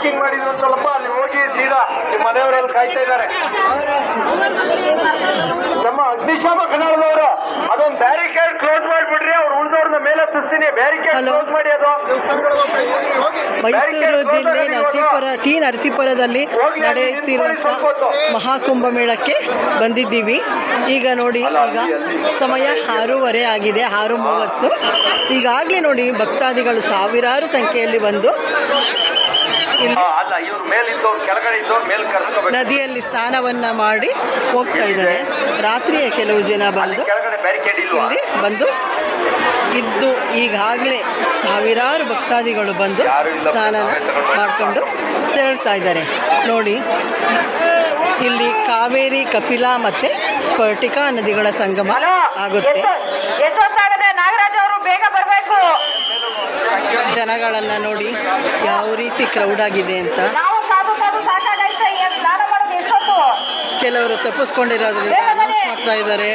Booking ಮಾಡಿದ್ರು ಅಂತಲ್ಲಪ್ಪ, ಅಲ್ಲಿ ಹೋಗಿ ಸೀದಾ ನಿಮ್ಮ ಮನೆಯವರಲ್ಲಿ ಕಾಯ್ತಾ ಇದ್ದಾರೆ. ನಮ್ಮ ಅಗ್ನಿಶಾಮ ಕನ್ನಡದವರು ಅದೊಂದು ಬ್ಯಾರಿಕೇಡ್ ಕ್ಲೋಸ್ ಮಾಡಿಬಿಡ್ರಿ, ಅವ್ರು ಉಳಿದವ್ರನ್ನ ಮೇಲೆ ತುಸ್ತೀನಿ. ಬ್ಯಾರಿಕೇಡ್ ಕ್ಲೋಸ್ ಮಾಡಿ. ಅದು ಮೈಸೂರು ಜಿಲ್ಲೆ ನರಸೀಪುರದಲ್ಲಿ ನಡೆಯುತ್ತಿರುವಂತಹ ಮಹಾಕುಂಭಮೇಳಕ್ಕೆ ಬಂದಿದ್ದೀವಿ. ಈಗ ನೋಡಿ, ಈಗ ಸಮಯ 6:30 ಆಗಿದೆ, 6:30. ಈಗಾಗಲೇ ನೋಡಿ ಭಕ್ತಾದಿಗಳು ಸಾವಿರಾರು ಸಂಖ್ಯೆಯಲ್ಲಿ ಬಂದು ನದಿಯಲ್ಲಿ ಸ್ನಾನವನ್ನ ಮಾಡಿ ಹೋಗ್ತಾ ಇದ್ದಾರೆ. ರಾತ್ರಿಯೇ ಕೆಲವು ಜನ ಬಂದು ಇಲ್ಲಿ ಬಂದು ಇದ್ದು ಈಗಾಗಲೇ ಸಾವಿರಾರು ಭಕ್ತಾದಿಗಳು ಬಂದು ಸ್ನಾನನ ಮಾಡಿಕೊಂಡು ತೆರಳ್ತಾ ಇದ್ದಾರೆ. ನೋಡಿ, ಇಲ್ಲಿ ಕಾವೇರಿ, ಕಪಿಲಾ ಮತ್ತು ಸ್ಫಟಿಕಾ ನದಿಗಳ ಸಂಗಮ ಆಗುತ್ತೆ. ಜನಗಳನ್ನು ನೋಡಿ ಯಾವ ರೀತಿ ಕ್ರೌಡ್ ಆಗಿದೆ ಅಂತ. ಕೆಲವರು ತಪ್ಪಿಸ್ಕೊಂಡಿರೋದ್ರಿಂದ ಅನೌನ್ಸ್ ಮಾಡ್ತಾ ಇದ್ದಾರೆ.